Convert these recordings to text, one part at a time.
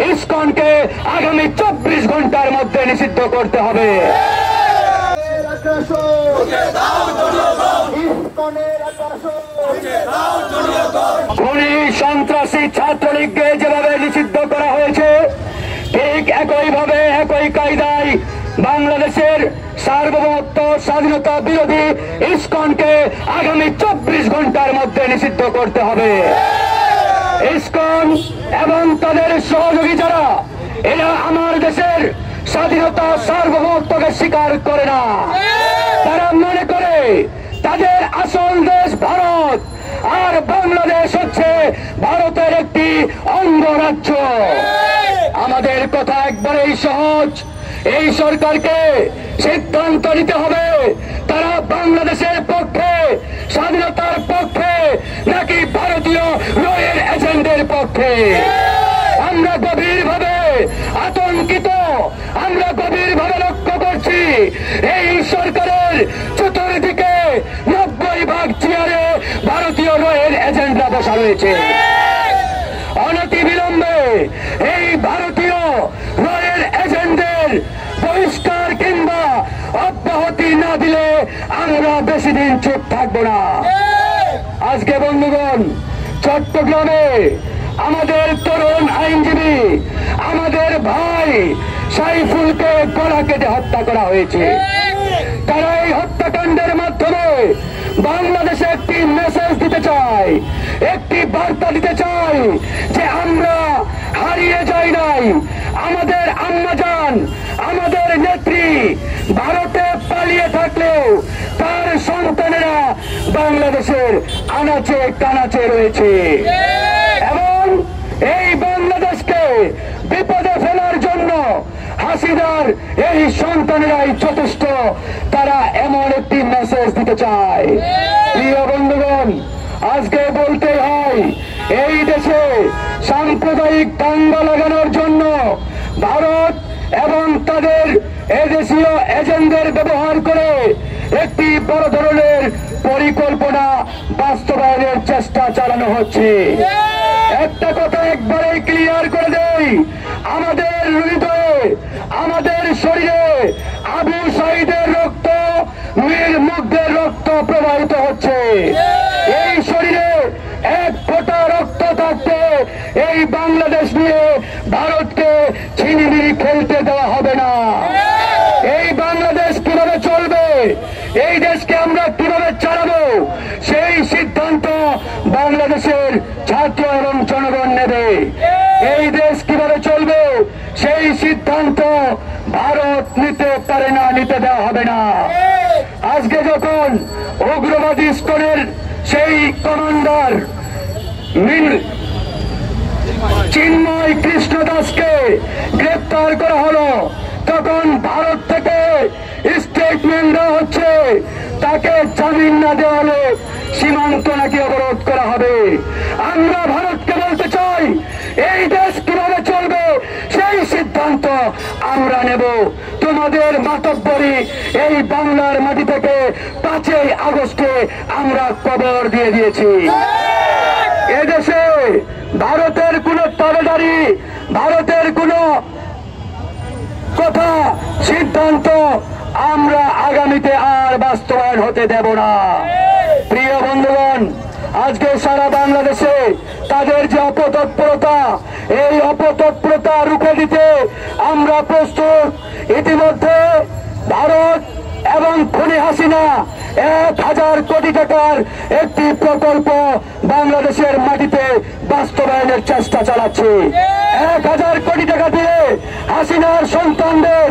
ইসকনকে আগামী 24 ঘন্টার মধ্যে নিষিদ্ধ করতে হবে। খুনি সন্ত্রাসী ছাত্রলীগকে যেভাবে নিষিদ্ধ করা হয়েছে, ঠিক একইভাবে একই কায়দায় বাংলাদেশের সার্বভৌমত্ব স্বাধীনতা বিরোধী ইসকনকে আগামী 24 ঘন্টার মধ্যে নিষিদ্ধ করতে হবে। ইসকন এবং তাদের সহযোগী যারা, এরা আমার দেশের স্বাধীনতা সার্বভৌমত্বকে স্বীকার করে না। তারা মনে করে তাদের আসল দেশ ভারত, আর বাংলাদেশ হচ্ছে ভারতের একটি অঙ্গরাজ্য। আমাদের কথা একবারেই সহজ, এই সরকারকে সিদ্ধান্ত নিতে হবে তারা বাংলাদেশের পক্ষে, স্বাধীনতার পক্ষে, নাকি ভারতীয় রয়ের এজেন্টের পক্ষে। আমরা গভীরভাবে আতঙ্কিত, আমরা গভীরভাবে লক্ষ্য করছি এই সরকারের চতুর্দিকে 90% চেয়ারে ভারতীয় রয়ের এজেন্টরা বসা রয়েছে। অনতিবিলম্বে এই ভারতীয় রয়ের এজেন্টদের বহিষ্কার কিংবা অব্যাহতি না দিলে আমরা বেশি দিন চুপ থাকবো না। আজকে বন্ধুগণ, চট্টগ্রামে আমাদের তরুণ আইনজীবী, আমাদের ভাই সাইফুলকে গলা কেটে হত্যা করা হয়েছে। তারা এই হত্যাকাণ্ডের মাধ্যমে বাংলাদেশে একটি মেসেজ দিতে চায়, একটি বার্তা দিতে চায় যে আমরা হারিয়ে যাই নাই। আমাদের আম্মাজান, আমাদের নেত্রী ভারতে পালিয়ে থাকলেও তার সন্তানেরা বাংলাদেশের আনাচে কানাচে রয়েছে, এবং এই বাংলাদেশকে বিপদে ফেলার জন্য হাসিনার এই সন্তানেরাই যথেষ্ট। তারা এমন একটি মেসেজ দিতে চায়। প্রিয় বন্ধুগণ, আজকে বলতে হয়, এই দেশে সাম্প্রদায়িক দাঙ্গা লাগানোর জন্য ভারত এবং তাদের এদেশীয় এজেন্টদের ব্যবহার করে একটি বড় ধরনের পরিকল্পনা বাস্তবায়নের চেষ্টা চালানো হচ্ছে। একটা কথা একবারে ক্লিয়ার করে দেই, আমাদের হৃদয়ে, আমাদের শরীরে আবু সাঈদের রক্ত, মীর মুগ্ধের রক্ত প্রবাহিত হচ্ছে। এই শরীরে এক ফোঁটা রক্ত থাকতে এই বাংলাদেশ নিয়ে ভারতকে ছিনিমিনি খেলতে দেওয়া হবে না। এই বাংলাদেশ কিভাবে চলবে, এই দেশকে আমরা কিভাবে চালাবো, সেই সিদ্ধান্ত বাংলাদেশের ছাত্র এবং জনগণ নেবে। এই দেশ কিভাবে চলবে সেই সিদ্ধান্ত ভারত নিতে পারে না, নিতে দেওয়া হবে না। আজকে যখন উগ্রবাদী ইসকনের সেই কমান্ডার চিন্ময় কৃষ্ণ দাসকে গ্রেপ্তার করা হলো, তখন ভারত থেকে স্টেটমেন্ট দেওয়া হচ্ছে তাকে জামিন না দেওয়া হলে সীমান্ত নাকি অবরোধ করা হবে। আমরা ভারতকে বলতে চাই, এই দেশ কিভাবে চলবে সেই সিদ্ধান্ত আমরা নেব। তোমাদের মাতব্বরি এই বাংলার মাটি থেকে 5ই আগস্টে আমরা কবর দিয়ে দিয়েছি। এদেশে ভারতের কোন তাবেদারি, ভারতের কোন কথা, সিদ্ধান্ত আমরা আগামীতে আর বাস্তবায়ন হতে দেব না। প্রিয় বন্ধুগণ, আজকে সারা বাংলাদেশে তাদের যে অপতৎপরতা, এই অপতৎপরতা রুখে দিতে আমরা প্রস্তুত। ইতিমধ্যে ভারত এবং খুনি হাসিনা 1000 কোটি টাকার একটি প্রকল্প বাংলাদেশের মাটিতে বাস্তবায়নের চেষ্টা চালাচ্ছে। 1000 কোটি টাকা দিয়ে হাসিনার সন্তানদের,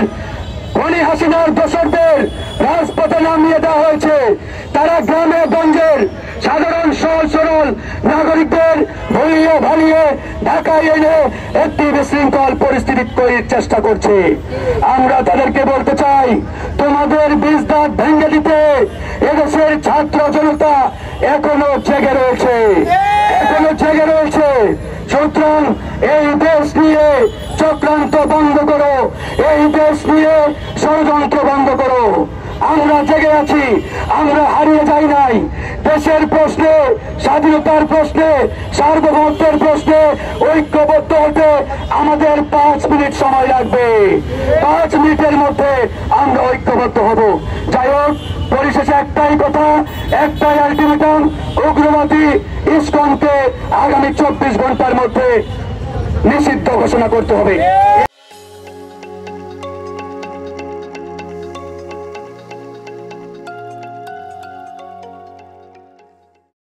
খুনি হাসিনার দোসরদের রাজপথে নামিয়ে দেওয়া হয়েছে। তারা গ্রামে গঞ্জের সাধারণ সহজ সরল নাগরিকদের ভুলিয়ে ভালিয়ে ঢাকায় এনে একটি বিশৃঙ্খল পরিস্থিতি তৈরির চেষ্টা করছে। আমরা তাদেরকে বলতে চাই, তোমাদের বীজ দাঁত ভেঙে দিতে এদেশের ছাত্র জনতা এখনো জেগে রয়েছে, এখনো জেগে রয়েছে। সুতরাং এই দেশ নিয়ে চক্রান্ত বন্ধ করো, এই দেশ নিয়ে ষড়যন্ত্র বন্ধ করো। আমরা জেগে আছি, আমরা হারিয়ে যাই নাই। দেশের প্রশ্নে, স্বাধীনতার প্রশ্নে, সার্বভৌমত্বের প্রশ্নে ঐক্যবদ্ধ হতে আমাদের আমাদের 5 মিনিট সময় লাগবে। 5 মিনিটের মধ্যে আমরা ঐক্যবদ্ধ হব। যাই হোক, পরিশেষে একটাই কথা, একটাই আলটিমেটাম, উগ্রবাদী ইসকনকে আগামী 24 ঘন্টার মধ্যে নিষিদ্ধ ঘোষণা করতে হবে।